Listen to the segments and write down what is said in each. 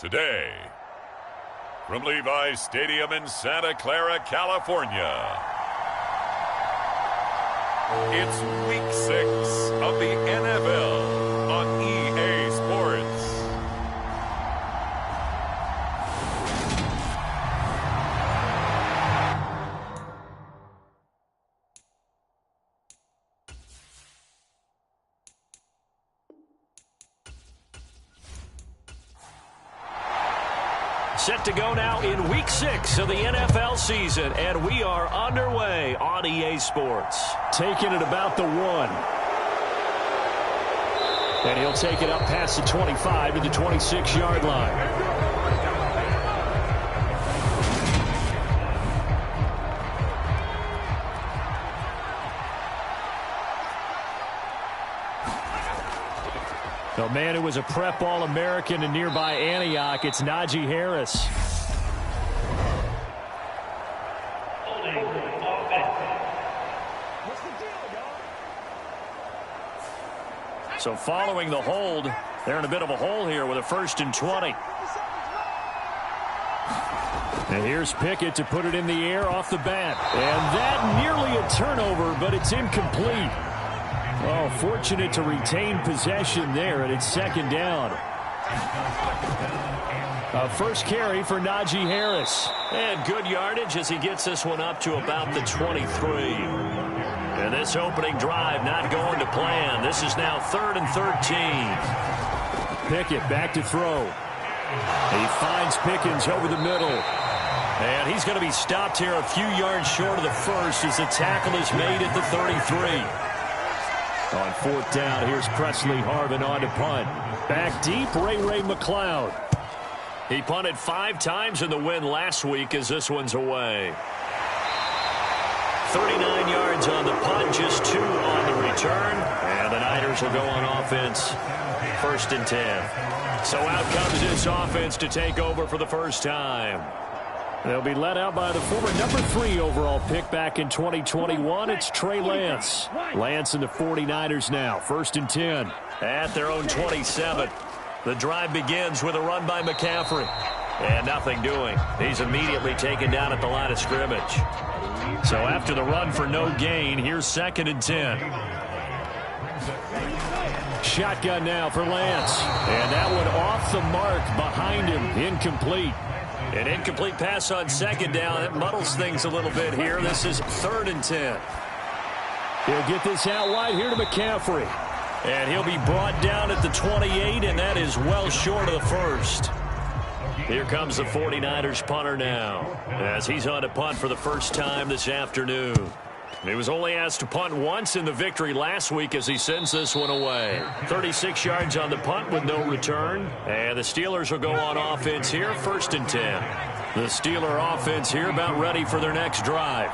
Today, from Levi's Stadium in Santa Clara, California, it's Week 6 of the NFL on EA Sports. Set to go now in Week 6 of the NFL season, and we are underway on EA Sports. Taking it about the 1. And he'll take it up past the 25 to the 26-yard line. The man who was a prep All-American in nearby Antioch, it's Najee Harris. So following the hold, they're in a bit of a hole here with a 1st and 20. And here's Pickett to put it in the air off the bat. And that nearly a turnover, but it's incomplete. Oh, fortunate to retain possession there, and it's 2nd down. First carry for Najee Harris. And good yardage as he gets this one up to about the 23. And this opening drive not going to plan. This is now 3rd and 13. Pickett back to throw. He finds Pickens over the middle. And he's going to be stopped here a few yards short of the first as the tackle is made at the 33. On 4th down, here's Presley Harvin on to punt. Back deep, Ray McLeod. He punted 5 times in the win last week as this one's away. 39 yards on the punt, just 2 on the return. And the Niners will go on offense, 1st and 10. So out comes this offense to take over for the first time. They'll be led out by the former number 3 overall pick back in 2021. It's Trey Lance. Lance and the 49ers now. 1st and 10. At their own 27. The drive begins with a run by McCaffrey. And nothing doing. He's immediately taken down at the line of scrimmage. So after the run for no gain, here's 2nd and 10. Shotgun now for Lance. And that one off the mark behind him. Incomplete. An incomplete pass on 2nd down. It muddles things a little bit here. This is 3rd and 10. He'll get this out wide here to McCaffrey. And he'll be brought down at the 28, and that is well short of the first. Here comes the 49ers punter now, as he's on to punt for the first time this afternoon. He was only asked to punt once in the victory last week as he sends this one away. 36 yards on the punt with no return. And the Steelers will go on offense here, 1st and 10. The Steeler offense here about ready for their next drive.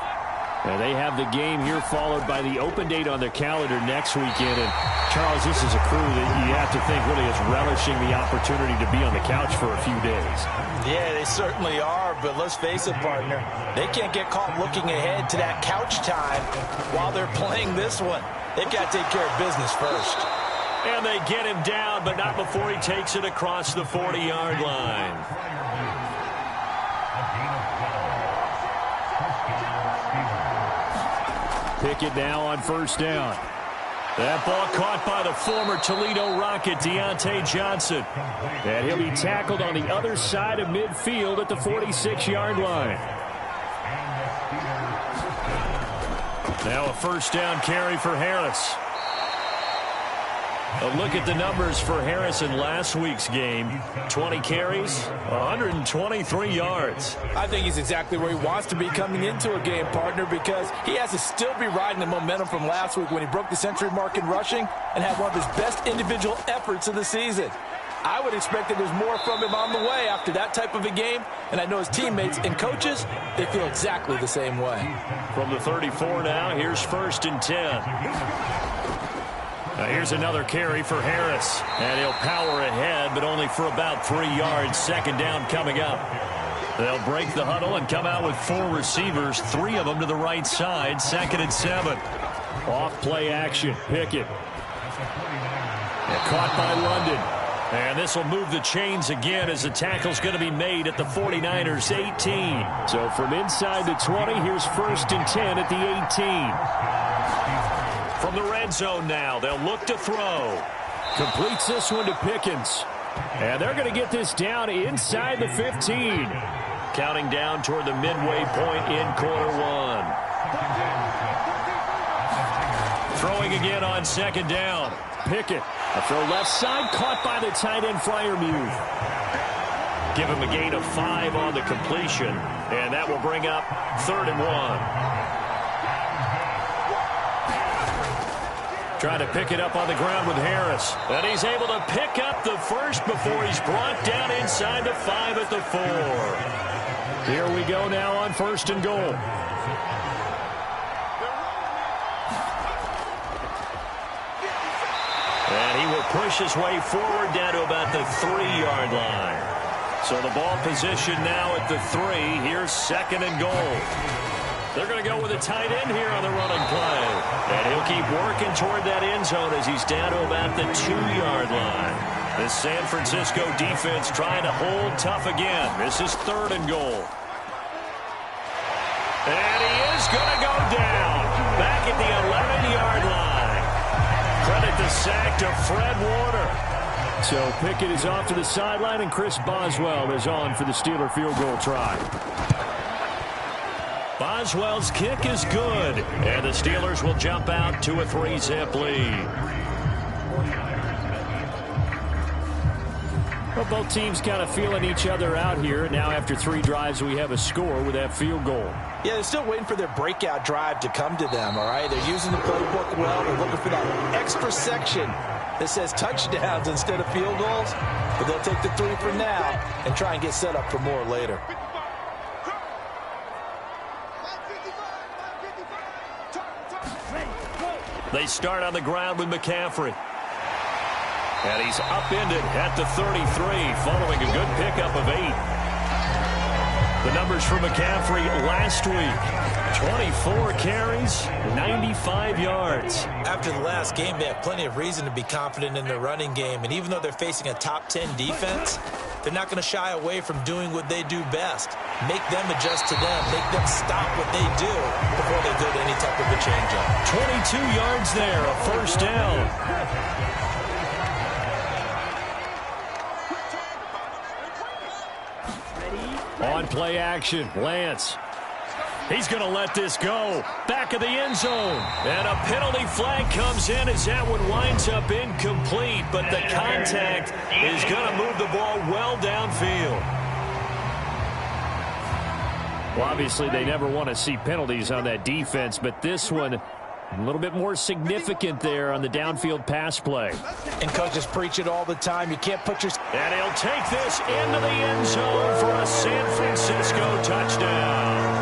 And they have the game here followed by the open date on their calendar next weekend. And, Charles, this is a crew that you have to think really is relishing the opportunity to be on the couch for a few days. Yeah, they certainly are, but let's face it, partner. They can't get caught looking ahead to that couch time while they're playing this one. They've got to take care of business first. And they get him down, but not before he takes it across the 40-yard line. Pickett now on 1st down. That ball caught by the former Toledo Rocket, Deontay Johnson. And he'll be tackled on the other side of midfield at the 46-yard line. Now a 1st down carry for Harris. A look at the numbers for Harris in last week's game. 20 carries, 123 yards. I think he's exactly where he wants to be coming into a game, partner, because he has to still be riding the momentum from last week when he broke the century mark in rushing and had one of his best individual efforts of the season. I would expect that there's more from him on the way after that type of a game, and I know his teammates and coaches, they feel exactly the same way. From the 34 now, here's 1st and 10. Now here's another carry for Harris. And he'll power ahead, but only for about 3 yards. 2nd down coming up. They'll break the huddle and come out with 4 receivers, 3 of them to the right side. 2nd and 7. Off play action. Pickett. And caught by London. And this will move the chains again as the tackle's going to be made at the 49ers 18. So from inside the 20, here's 1st and 10 at the 18. From the red zone now, they'll look to throw. Completes this one to Pickens. And they're going to get this down inside the 15. Counting down toward the midway point in quarter one. Throwing again on 2nd down. Pickett. A throw left side, caught by the tight end Freiermuth. Give him a gain of 5 on the completion, and that will bring up 3rd and 1. Trying to pick it up on the ground with Harris. And he's able to pick up the first before he's brought down inside the 5 at the 4. Here we go now on 1st and goal. And he will push his way forward down to about the 3-yard line. So the ball position now at the 3. Here's 2nd and goal. They're going to go with a tight end here on the running play. And he'll keep working toward that end zone as he's down to about the 2-yard line. The San Francisco defense trying to hold tough again. This is 3rd and goal. And he is going to go down. Back at the 11-yard line. Credit the sack to Fred Warner. So Pickett is off to the sideline, and Chris Boswell is on for the Steeler field goal try. Boswell's kick is good, and the Steelers will jump out to a 3-zip lead. Well, both teams kind of feeling each other out here. Now after 3 drives, we have a score with that field goal. Yeah, they're still waiting for their breakout drive to come to them, all right? They're using the playbook well. They're looking for that extra section that says touchdowns instead of field goals. But they'll take the 3 for now and try and get set up for more later. They start on the ground with McCaffrey. And he's upended at the 33 following a good pickup of 8. The numbers for McCaffrey last week. 24 carries, 95 yards. After the last game, they have plenty of reason to be confident in their running game. And even though they're facing a top 10 defense, they're not going to shy away from doing what they do best. Make them adjust to them. Make them stop what they do before they go to any type of a change-up. 22 yards there, a 1st down. On play action, Lance. He's going to let this go. Back of the end zone. And a penalty flag comes in as that one winds up incomplete. But the contact is going to move the ball well downfield. Well, obviously, they never want to see penalties on that defense. But this one, a little bit more significant there on the downfield pass play. And coaches preach it all the time. You can't put your... And he'll take this into the end zone for a San Francisco touchdown.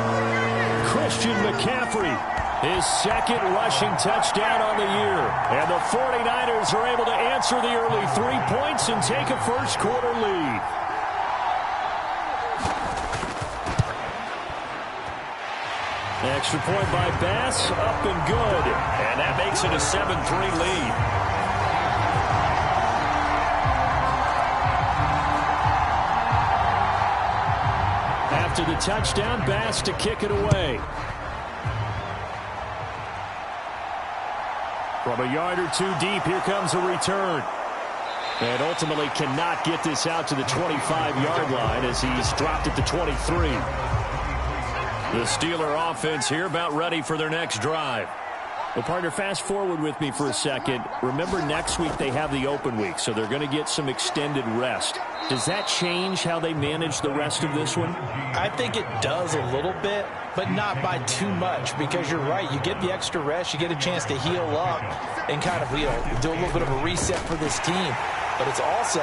Christian McCaffrey, his 2nd rushing touchdown on the year. And the 49ers are able to answer the early 3 points and take a first-quarter lead. Extra point by Bass, up and good. And that makes it a 7-3 lead. After the touchdown, Bass to kick it away. From a yard or 2 deep, here comes a return. And ultimately cannot get this out to the 25-yard line as he's dropped at the 23. The Steeler offense here about ready for their next drive. Well, partner, fast forward with me for a second. Remember, next week they have the open week, so they're going to get some extended rest. Does that change how they manage the rest of this one? I think it does a little bit, but not by too much, because you're right. You get the extra rest. You get a chance to heal up and kind of, do a little bit of a reset for this team. But it's also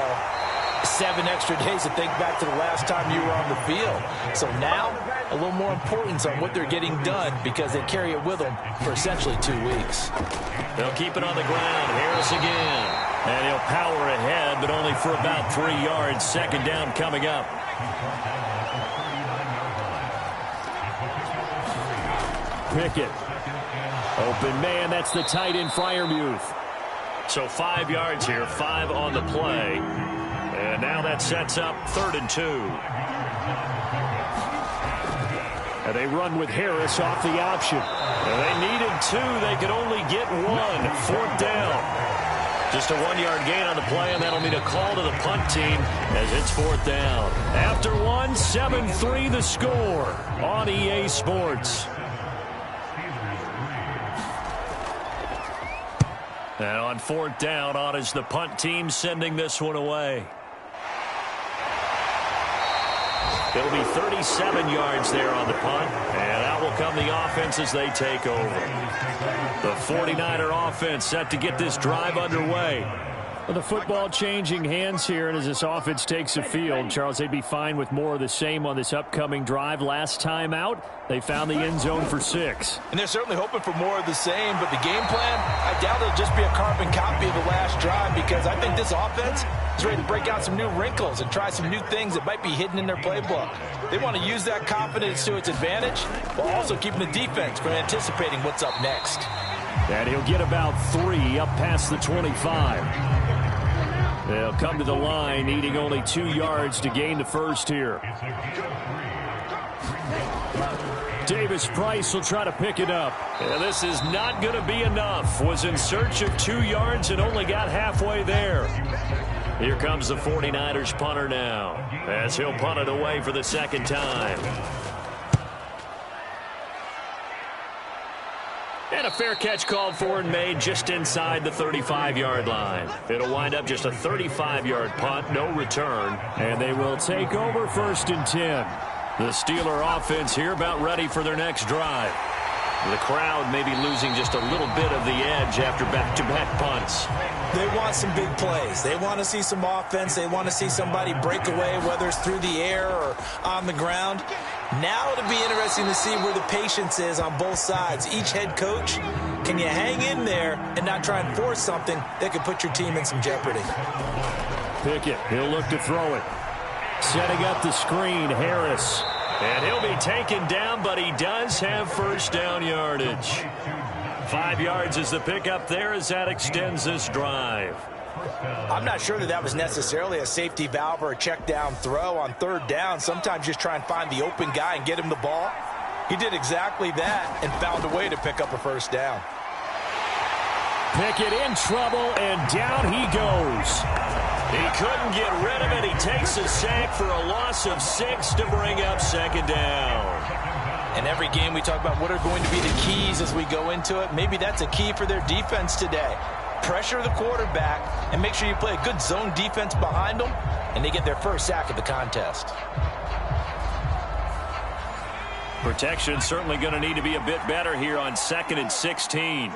7 extra days to think back to the last time you were on the field. So now, a little more importance on what they're getting done because they carry it with them for essentially 2 weeks. They'll keep it on the ground. Harris again. And he'll power ahead, but only for about 3 yards. 2nd down coming up. Pickett. Open man, that's the tight end Freiermuth. So 5 yards here, 5 on the play. And now that sets up 3rd and 2. And they run with Harris off the option. And they needed 2. They could only get 1. 4th down. Just a 1-yard gain on the play, and that'll mean a call to the punt team as it's 4th down. After 1, 7-3 the score on EA Sports. And on 4th down, on is the punt team sending this one away. It'll be 37 yards there on the punt, and out will come the offense as they take over. The 49er offense set to get this drive underway. Well, the football changing hands here, and as this offense takes the field, Charles, they'd be fine with more of the same on this upcoming drive. Last time out, they found the end zone for 6. And they're certainly hoping for more of the same, but the game plan, I doubt it'll just be a carbon copy of the last drive, because I think this offense is ready to break out some new wrinkles and try some new things that might be hidden in their playbook. They want to use that confidence to its advantage while also keeping the defense from anticipating what's up next. And he'll get about 3 up past the 25. They'll come to the line, needing only 2 yards to gain the first here. Davis Price will try to pick it up. Yeah, this is not going to be enough. Was in search of 2 yards and only got halfway there. Here comes the 49ers punter now, as he'll punt it away for the 2nd time. And a fair catch called for and made just inside the 35-yard line. It'll wind up just a 35-yard punt, no return. And they will take over 1st and 10. The Steeler offense here about ready for their next drive. The crowd may be losing just a little bit of the edge after back-to-back punts. They want some big plays. They want to see some offense. They want to see somebody break away, whether it's through the air or on the ground. Now it'll be interesting to see where the patience is on both sides. Each head coach, can you hang in there and not try and force something that could put your team in some jeopardy? Pickett, he'll look to throw it. Setting up the screen, Harris. And he'll be taken down, but he does have 1st down yardage. 5 yards is the pickup there as that extends this drive. I'm not sure that was necessarily a safety valve or a check down throw on 3rd down. Sometimes just try and find the open guy and get him the ball. He did exactly that and found a way to pick up a 1st down. Pickett in trouble, and down he goes. He couldn't get rid of it. He takes a sack for a loss of 6 to bring up 2nd down. In every game we talk about what are going to be the keys as we go into it. Maybe that's a key for their defense today. Pressure the quarterback and make sure you play a good zone defense behind them, and they get their 1st sack of the contest. Protection certainly going to need to be a bit better here on 2nd and 16.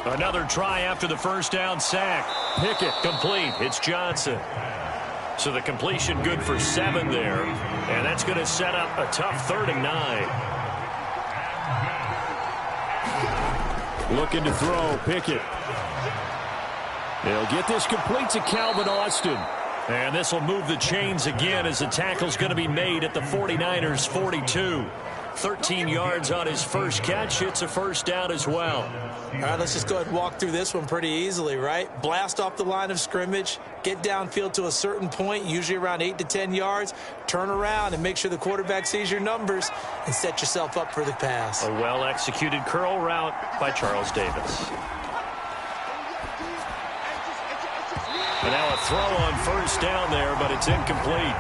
Another try after the 1st down sack. Pickett complete. It's Johnson. So the completion good for 7 there. And that's going to set up a tough 3rd and 9. Looking to throw, Pickett. They'll get this complete to Calvin Austin. And this will move the chains again as the tackle's going to be made at the 49ers 42. 13 yards on his first catch. It's a 1st down as well. All right, let's just go ahead and walk through this one pretty easily, right? Blast off the line of scrimmage, get downfield to a certain point, usually around 8 to 10 yards, turn around and make sure the quarterback sees your numbers and set yourself up for the pass. A well-executed curl route by Charles Davis. And now a throw on 1st down there, but it's incomplete.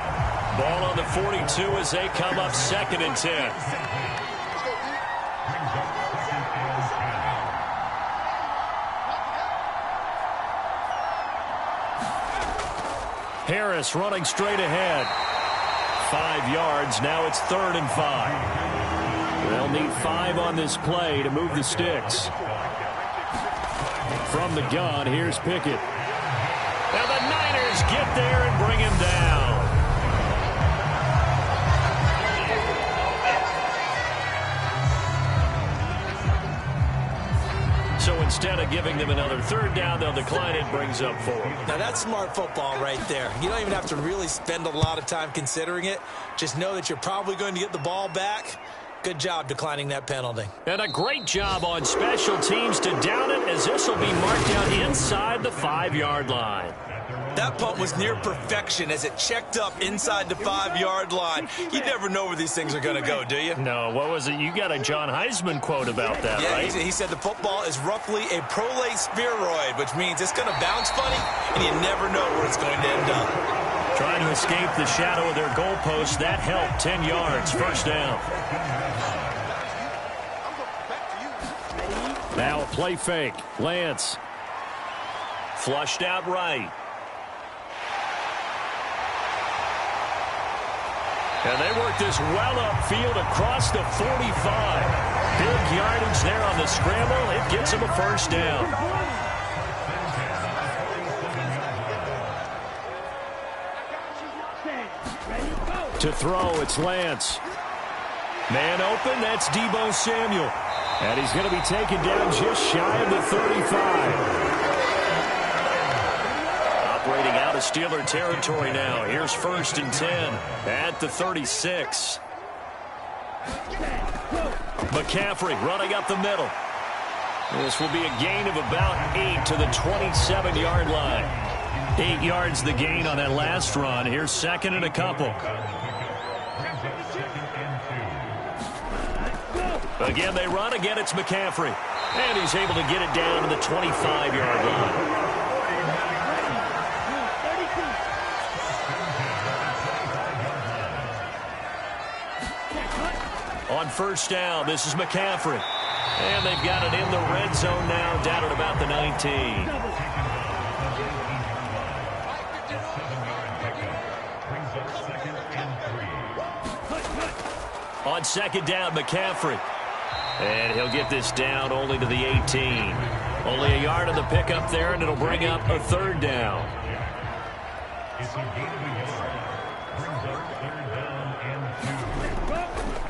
Ball on the 42 as they come up 2nd and 10. Harris running straight ahead. 5 yards. Now it's 3rd and 5. They'll need 5 on this play to move the sticks. From the gun, here's Pickett. And the Niners get there and bring him down. So instead of giving them another 3rd down, they'll decline it, brings up 4. Now that's smart football right there. You don't even have to really spend a lot of time considering it. Just know that you're probably going to get the ball back Good job declining that penalty. And a great job on special teams to down it, as this will be marked down inside the 5-yard line. That punt was near perfection as it checked up inside the 5-yard line. You never know where these things are going to go, do you? No, what was it? You got a John Heisman quote about that, yeah, right? He said the football is roughly a prolate spheroid, which means it's going to bounce funny, and you never know where it's going to end up. Trying to escape the shadow of their goalpost. That helped. 10 yards, first down. Now a play fake. Lance. Flushed out right. And they work this well upfield across the 45. Big yardage there on the scramble. It gets them a first down. To throw, it's Lance. Man open, that's Deebo Samuel. And he's going to be taken down just shy of the 35. Operating out of Steeler territory now. Here's 1st and 10 at the 36. McCaffrey running up the middle. This will be a gain of about 8 to the 27-yard line. 8 yards the gain on that last run. Here's 2nd and a couple. Again, they run. Again, it's McCaffrey. And he's able to get it down to the 25-yard line. On 1st down, this is McCaffrey. And they've got it in the red zone now, down at about the 19. On 2nd down, McCaffrey. And he'll get this down only to the 18. Only a yard on the pickup there, and it'll bring up a 3rd down.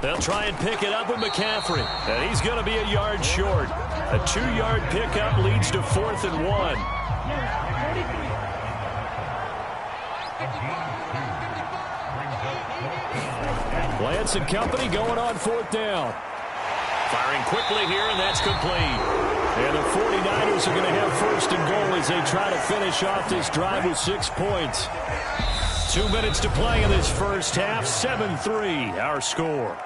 They'll try and pick it up with McCaffrey. And he's going to be a yard short. A 2-yard pickup leads to 4th and 1. Lance and company going on 4th down. Firing quickly here, and that's complete. And the 49ers are going to have 1st and goal as they try to finish off this drive with 6 points. 2 minutes to play in this first half. 7-3, our score.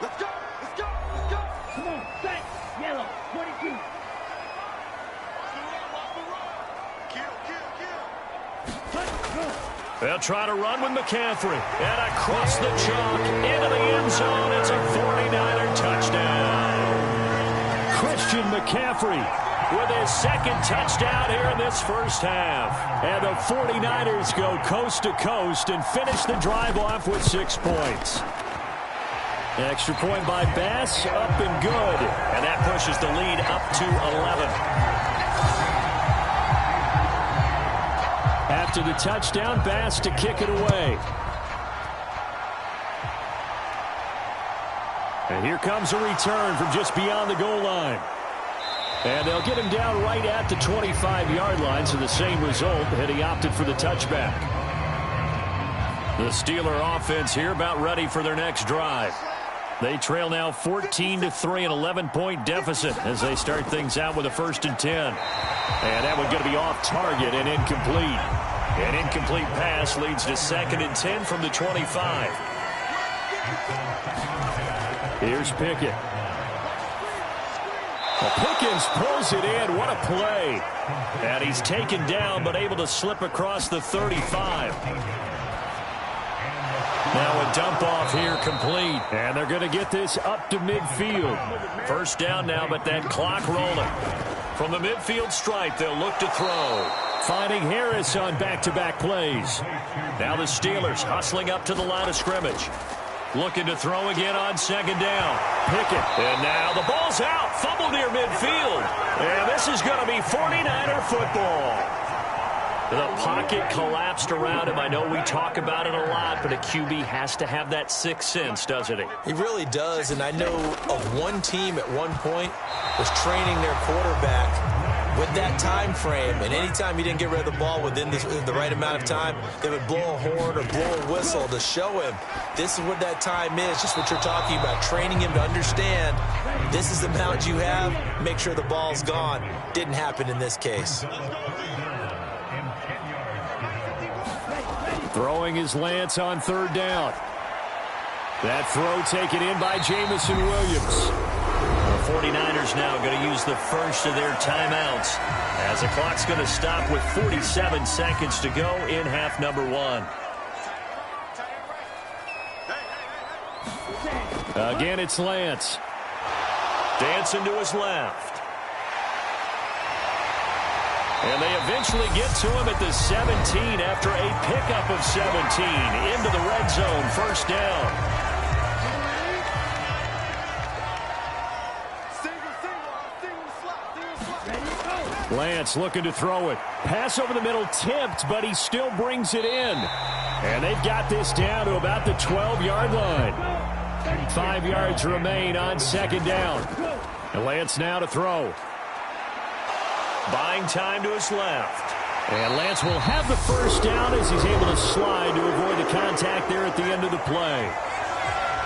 Let's go! Let's go! Let's go! Come on, set! Yellow, 22. They'll try to run with McCaffrey. And across the chalk into the end zone. It's a 49er touchdown. Christian McCaffrey with his 2nd touchdown here in this first half. And the 49ers go coast to coast and finish the drive off with 6 points. Extra point by Bass, up and good. And that pushes the lead up to 11. After the touchdown, Bass to kick it away. And here comes a return from just beyond the goal line. And they'll get him down right at the 25-yard line, so the same result, had he opted for the touchback. The Steeler offense here about ready for their next drive. They trail now 14-3, an 11-point deficit as they start things out with a 1st and 10. And that one going to be off target and incomplete. An incomplete pass leads to 2nd and 10 from the 25. Here's Pickett. Well, Pickens pulls it in. What a play. And he's taken down but able to slip across the 35. Now a dump off here complete. And they're going to get this up to midfield. 1st down now, but that clock rolling. From the midfield stripe, they'll look to throw. Finding Harris on back-to-back plays. Now the Steelers hustling up to the line of scrimmage. Looking to throw again on 2nd down. Pickett. And now the ball's out. Fumble near midfield. And this is going to be 49er football. The pocket collapsed around him. I know we talk about it a lot, but a QB has to have that 6th sense, doesn't he? He really does, and I know of one team at one point was training their quarterback with that time frame, and anytime he didn't get rid of the ball within the right amount of time, they would blow a horn or blow a whistle to show him this is what that time is, just what you're talking about, training him to understand this is the amount you have, make sure the ball's gone. Didn't happen in this case. Throwing is Lance on third down. That throw taken in by Jamison Williams. The 49ers now going to use the first of their timeouts as the clock's going to stop with 47 seconds to go in half number 1. Again, it's Lance. Dancing to his left. And they eventually get to him at the 17 after a pickup of 17 into the red zone. First down. Lance looking to throw it. Pass over the middle, tipped, but he still brings it in. And they've got this down to about the 12-yard line. 5 yards remain on second down. And Lance now to throw. Buying time to his left. And Lance will have the first down as he's able to slide to avoid the contact there at the end of the play.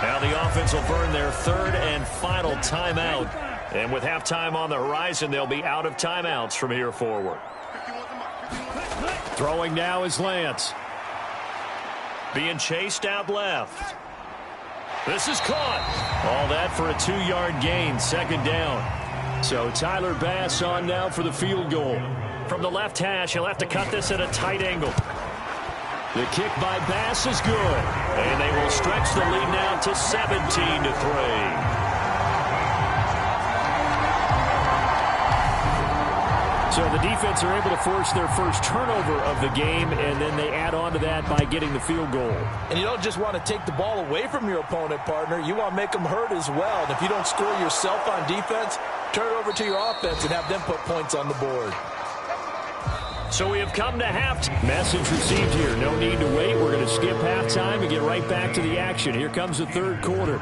Now the offense will burn their third and final timeout. And with halftime on the horizon, they'll be out of timeouts from here forward. Throwing now is Lance. Being chased out left. This is caught. All that for a 2-yard gain, second down. So Tyler Bass on now for the field goal. From the left hash, he'll have to cut this at a tight angle. The kick by Bass is good. And they will stretch the lead now to 17-3. So the defense are able to force their first turnover of the game, and then they add on to that by getting the field goal. And you don't just want to take the ball away from your opponent, partner. You want to make them hurt as well. And if you don't score yourself on defense, turn it over to your offense and have them put points on the board. So we have come to halftime. Message received here. No need to wait. We're going to skip halftime and get right back to the action. Here comes the third quarter.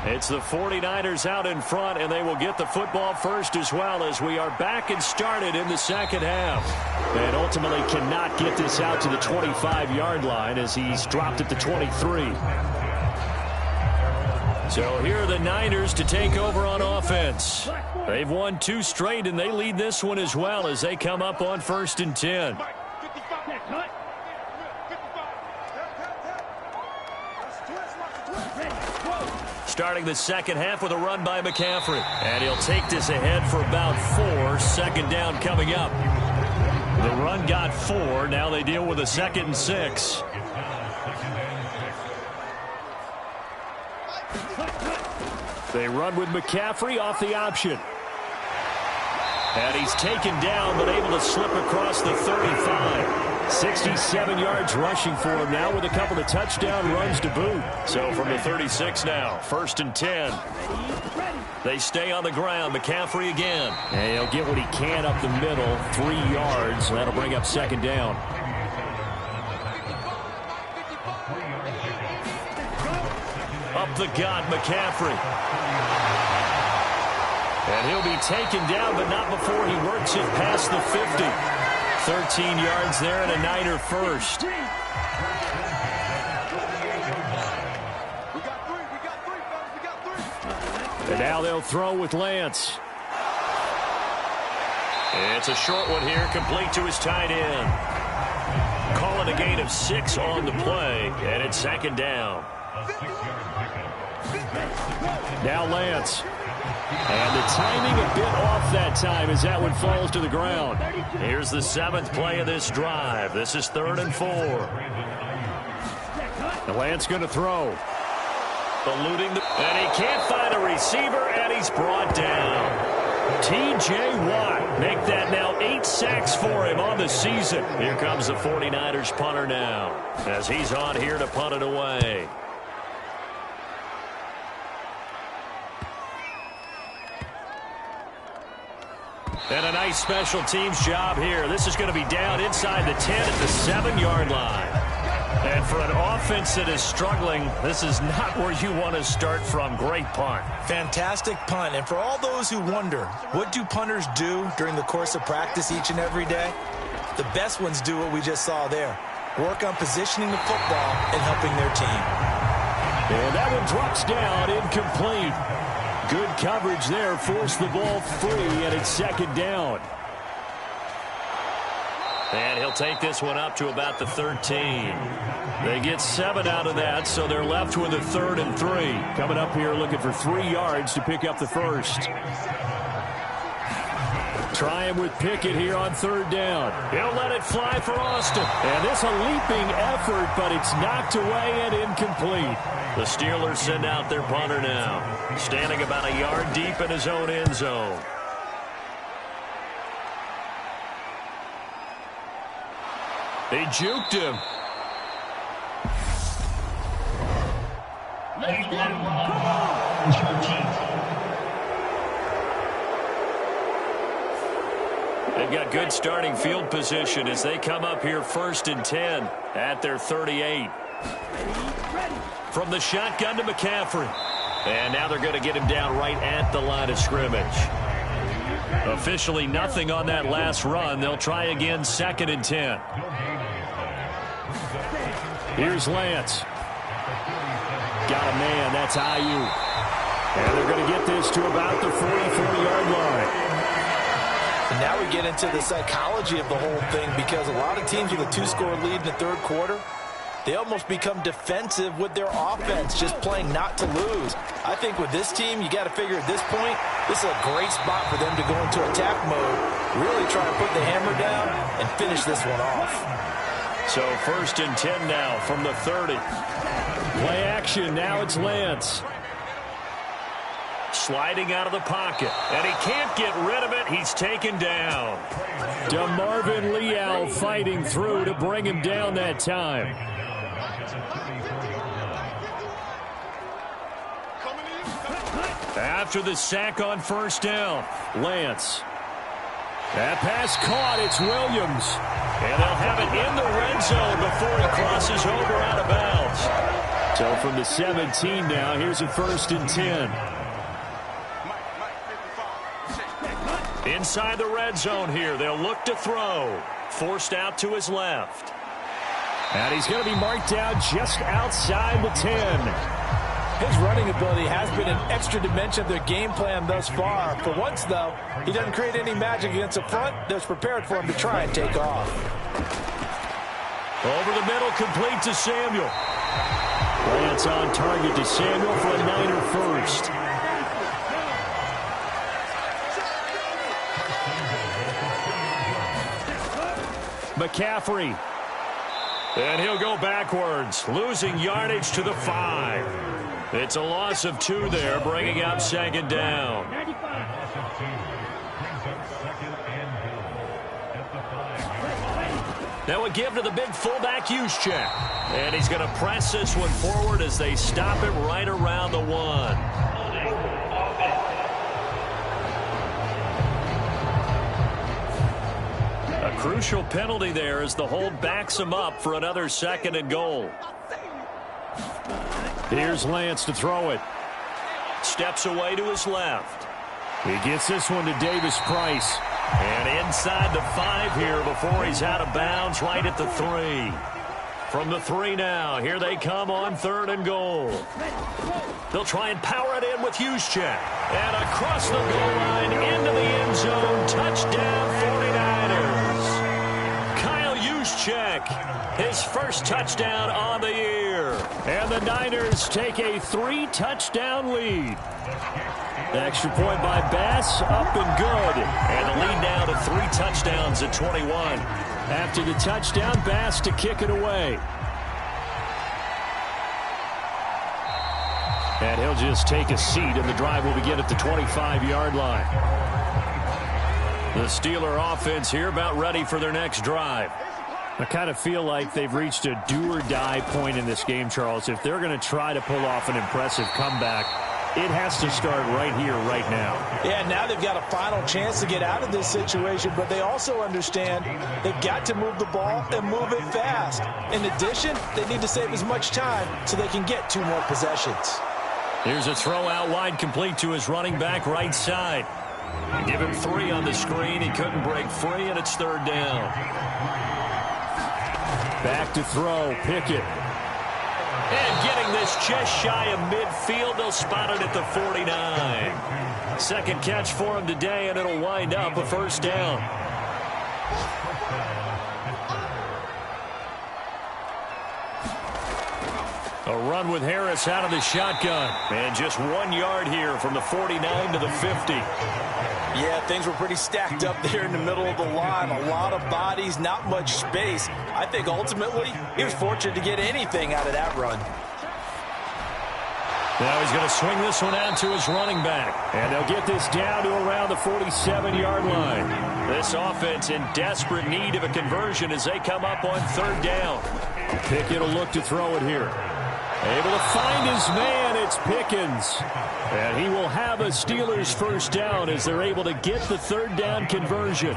It's the 49ers out in front, and they will get the football first as well as we are back and started in the second half. And ultimately cannot get this out to the 25-yard line as he's dropped at the 23. So here are the Niners to take over on offense. They've won 2 straight, and they lead this one as well as they come up on 1st and 10. Starting the second half with a run by McCaffrey. And he'll take this ahead for about 4. Second down coming up. The run got 4. Now they deal with a 2nd and 6. They run with McCaffrey off the option. And he's taken down but able to slip across the 35. 67 yards rushing for him now with a couple of touchdown runs to boot. So from the 36 now, 1st and 10. They stay on the ground. McCaffrey again. And he'll get what he can up the middle, 3 yards. That'll bring up second down. Up the gut, McCaffrey. And he'll be taken down, but not before he works it past the 50. 13 yards there and a Niner first. And now they'll throw with Lance. It's a short one here, complete to his tight end. Calling a gain of 6 on the play, and it's second down. Now Lance. And the timing a bit off that time as that one falls to the ground. Here's the 7th play of this drive. This is 3rd and 4. And Lance going to throw. Eluding the... And he can't find a receiver, and he's brought down. T.J. Watt make that now 8 sacks for him on the season. Here comes the 49ers punter now as he's on here to punt it away. And a nice special teams job here. This is going to be down inside the 10 at the 7-yard line. And for an offense that is struggling, this is not where you want to start from. Great punt. Fantastic punt. And for all those who wonder, what do punters do during the course of practice each and every day? The best ones do what we just saw there. Work on positioning the football and helping their team. And that one drops down, incomplete. Good coverage there, forced the ball free, and it's second down. And he'll take this one up to about the 13. They get 7 out of that, so they're left with a 3rd and 3. Coming up here looking for 3 yards to pick up the first. Trying with Pickett here on 3rd down. He'll let it fly for Austin. And this a leaping effort, but it's knocked away and incomplete. The Steelers send out their punter now, standing about a yard deep in his own end zone. He juked him. Let's go. Come on. They've got good starting field position as they come up here 1st and 10 at their 38. From the shotgun to McCaffrey. And now they're going to get him down right at the line of scrimmage. Officially nothing on that last run. They'll try again 2nd and 10. Here's Lance. Got a man. That's Ayuk. And they're going to get this to about the 44-yard line. And now we get into the psychology of the whole thing, because a lot of teams with a 2-score lead in the 3rd quarter, they almost become defensive with their offense, just playing not to lose. I think with this team, you got to figure at this point, this is a great spot for them to go into attack mode, really try to put the hammer down and finish this one off. So 1st and 10 now from the 30. Play action. Now it's Lance. Sliding out of the pocket. And he can't get rid of it. He's taken down. DeMarvin Leal fighting through to bring him down that time. After the sack on 1st down, Lance. That pass caught. It's Williams. And they'll have it in the red zone before he crosses over out of bounds. So from the 17 now, here's a 1st and 10. Inside the red zone here, they'll look to throw. Forced out to his left. And he's going to be marked down just outside the 10. His running ability has been an extra dimension of their game plan thus far. For once, though, he doesn't create any magic against the front that's prepared for him to try and take off. Over the middle, complete to Samuel. Lance on target to Samuel for a Niner first. McCaffrey. And he'll go backwards, losing yardage to the 5. It's a loss of 2 there, bringing up 2nd down. Now a give to the big fullback Juszczyk. And he's going to press this one forward as they stop it right around the 1. A crucial penalty there as the hold backs him up for another 2nd and goal. Here's Lance to throw it. Steps away to his left. He gets this one to Davis Price. And inside the 5 here before he's out of bounds right at the 3. From the 3 now, here they come on 3rd and goal. They'll try and power it in with Juszczyk. And across the goal line into the end zone. Touchdown 49ers. Kyle Juszczyk, his first touchdown on the year. And the Niners take a 3-touchdown lead. The extra point by Bass, up and good. And the lead now to 3 touchdowns at 21. After the touchdown, Bass to kick it away. And he'll just take a seat, and the drive will begin at the 25-yard line. The Steeler offense here about ready for their next drive. I kind of feel like they've reached a do-or-die point in this game, Charles. If they're going to try to pull off an impressive comeback, it has to start right here, right now. Yeah, now they've got a final chance to get out of this situation, but they also understand they've got to move the ball and move it fast. In addition, they need to save as much time so they can get 2 more possessions. Here's a throw out wide, complete to his running back right side. They give him 3 on the screen. He couldn't break free, and it's 3rd down. Back to throw, Pickett. And getting this just shy of midfield, they'll spot it at the 49. Second catch for him today, and it'll wind up a 1st down. A run with Harris out of the shotgun. And just 1 yard here from the 49 to the 50. Yeah, things were pretty stacked up there in the middle of the line. A lot of bodies, not much space. I think ultimately he was fortunate to get anything out of that run. Now he's going to swing this one out to his running back. And they'll get this down to around the 47-yard line. This offense in desperate need of a conversion as they come up on 3rd down. Pickett will look to throw it here. Able to find his man, it's Pickens. And he will have a Steelers 1st down as they're able to get the 3rd down conversion.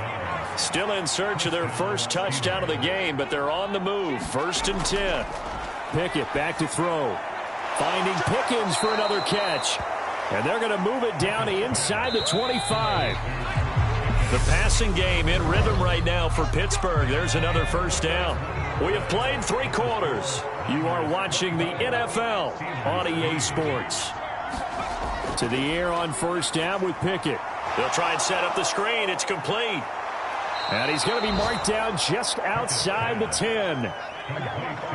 Still in search of their first touchdown of the game, but they're on the move. 1st and 10. Pickett back to throw. Finding Pickens for another catch. And they're going to move it down to inside the 25. The passing game in rhythm right now for Pittsburgh. There's another 1st down. We have played 3 quarters. You are watching the NFL on EA Sports. To the air on 1st down with Pickett. They'll try and set up the screen. It's complete. And he's going to be marked down just outside the 10.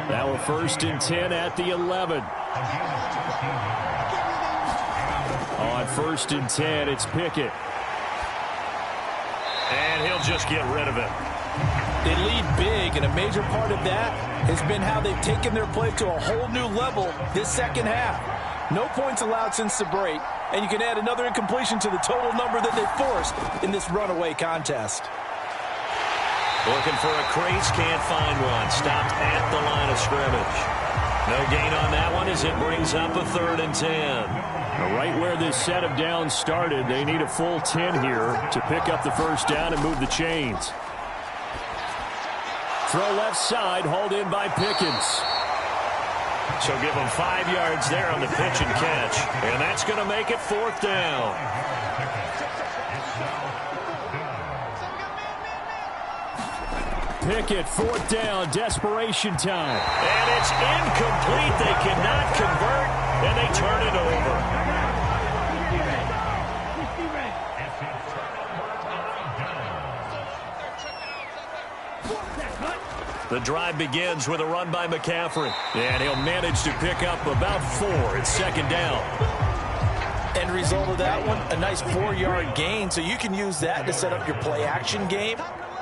Now a 1st and 10 at the 11. On 1st and 10, it's Pickett. And he'll just get rid of it. They lead big, and a major part of that has been how they've taken their play to a whole new level this 2nd half. No points allowed since the break, and you can add another incompletion to the total number that they forced in this runaway contest. Looking for a crease, can't find one. Stopped at the line of scrimmage. No gain on that one as it brings up a 3rd and 10. Right where this set of downs started, they need a full 10 here to pick up the 1st down and move the chains. Throw left side, hauled in by Pickens. So give them 5 yards there on the pitch and catch. And that's going to make it 4th down. Pickett, 4th down, desperation time. And it's incomplete. They cannot convert, and they turn it over. The drive begins with a run by McCaffrey. And he'll manage to pick up about 4 at 2nd down. End result of that one, a nice 4-yard gain, so you can use that to set up your play-action game,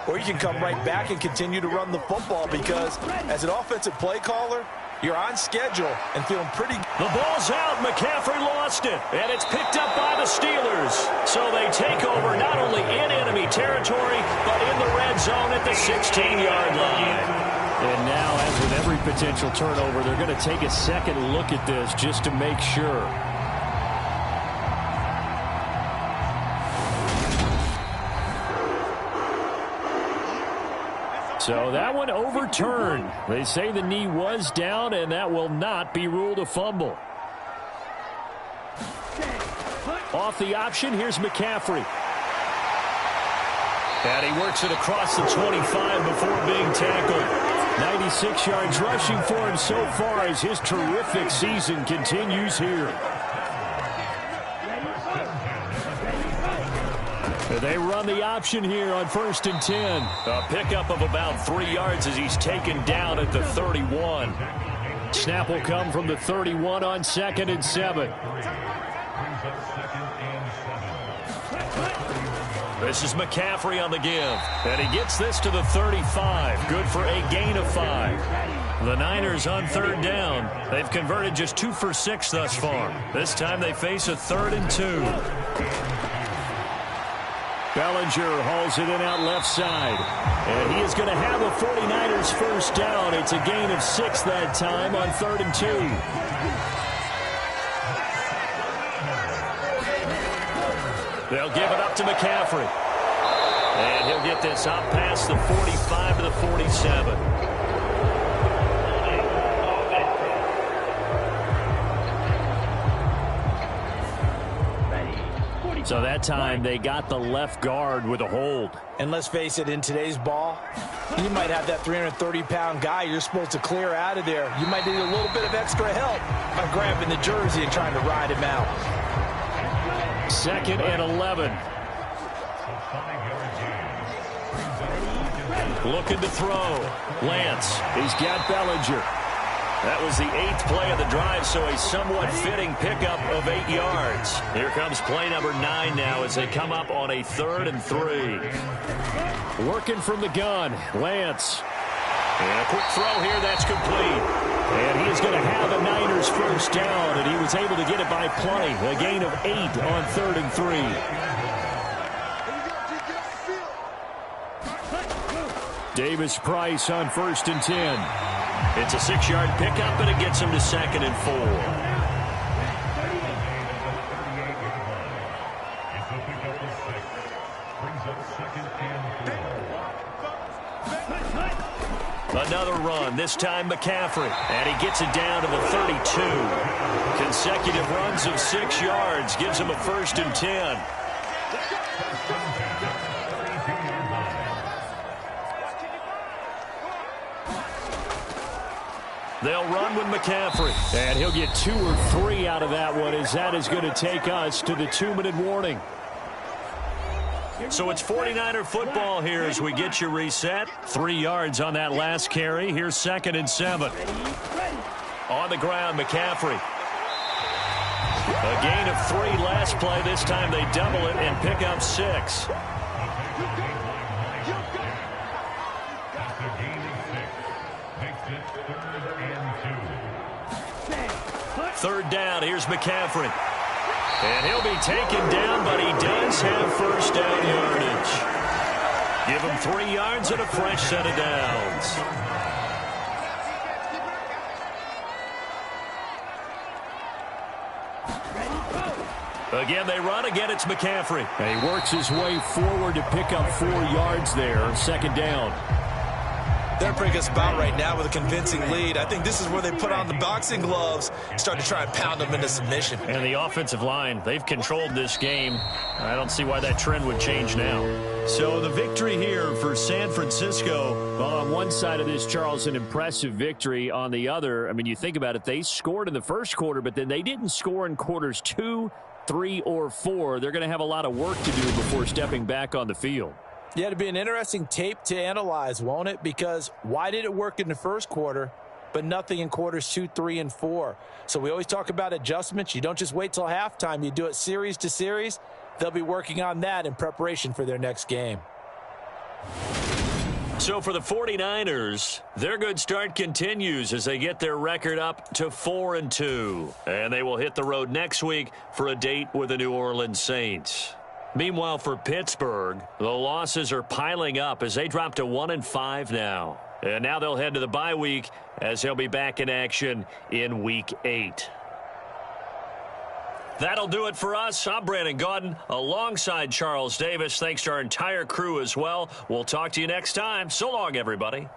or you can come right back and continue to run the football because as an offensive play caller, you're on schedule and feeling pretty good. The ball's out. McCaffrey lost it, and it's picked up by the Steelers. So they take over not only in enemy territory, but in the red zone at the 16-yard line. And now, as with every potential turnover, they're going to take a second look at this just to make sure. So that one overturned. They say the knee was down, and that will not be ruled a fumble. Off the option, here's McCaffrey. And he works it across the 25 before being tackled. 96 yards rushing for him so far as his terrific season continues here. They run the option here on 1st and 10. A pickup of about 3 yards as he's taken down at the 31. Snap will come from the 31 on 2nd and 7. This is McCaffrey on the give. And he gets this to the 35. Good for a gain of 5. The Niners on 3rd down. They've converted just 2 for 6 thus far. This time they face a 3rd and 2. Bellinger hauls it in out left side. And he is going to have a 49ers 1st down. It's a gain of 6 that time on 3rd and 2. They'll give it up to McCaffrey. And he'll get this up past the 45 to the 47. So that time they got the left guard with a hold. And let's face it, in today's ball, you might have that 330-pound guy you're supposed to clear out of there. You might need a little bit of extra help by grabbing the jersey and trying to ride him out. 2nd and 11. Looking to throw. Lance. He's got Bellinger. That was the 8th play of the drive, so a somewhat fitting pickup of 8 yards. Here comes play number 9 now as they come up on a 3rd and 3. Working from the gun, Lance. And a quick throw here, that's complete. And he is going to have a Niners first down, and he was able to get it by plenty. A gain of 8 on 3rd and 3. Davis Price on 1st and 10. It's a 6-yard pickup, and it gets him to 2nd and 4. Another run, this time McCaffrey, and he gets it down to the 32. Consecutive runs of 6 yards gives him a 1st and 10. They'll run with McCaffrey. And he'll get 2 or 3 out of that one, as that is going to take us to the 2-minute warning. So it's 49er football here as we get you reset. 3 yards on that last carry. Here's 2nd and 7. On the ground, McCaffrey. A gain of 3 last play. This time they double it and pick up 6. Third down, here's McCaffrey. And he'll be taken down, but he does have first down yardage. Give him 3 yards and a fresh set of downs. Again, they run. Again, it's McCaffrey. And he works his way forward to pick up 4 yards there. 2nd down. They're pretty good spot right now with a convincing lead. I think this is where they put on the boxing gloves, start to try and pound them into submission. And the offensive line, they've controlled this game. I don't see why that trend would change now. So the victory here for San Francisco. Well, on one side of this, Charles, an impressive victory. On the other, I mean, you think about it, they scored in the first quarter, but then they didn't score in quarters 2, 3, or 4. They're going to have a lot of work to do before stepping back on the field. Yeah, it'll be an interesting tape to analyze, won't it? Because why did it work in the first quarter, but nothing in quarters 2, 3, and 4? So we always talk about adjustments. You don't just wait till halftime. You do it series to series. They'll be working on that in preparation for their next game. So for the 49ers, their good start continues as they get their record up to 4-2. And they will hit the road next week for a date with the New Orleans Saints. Meanwhile, for Pittsburgh, the losses are piling up as they drop to 1-5 now. And now they'll head to the bye week as they'll be back in action in Week 8. That'll do it for us. I'm Brandon Gaudin alongside Charles Davis. Thanks to our entire crew as well. We'll talk to you next time. So long, everybody.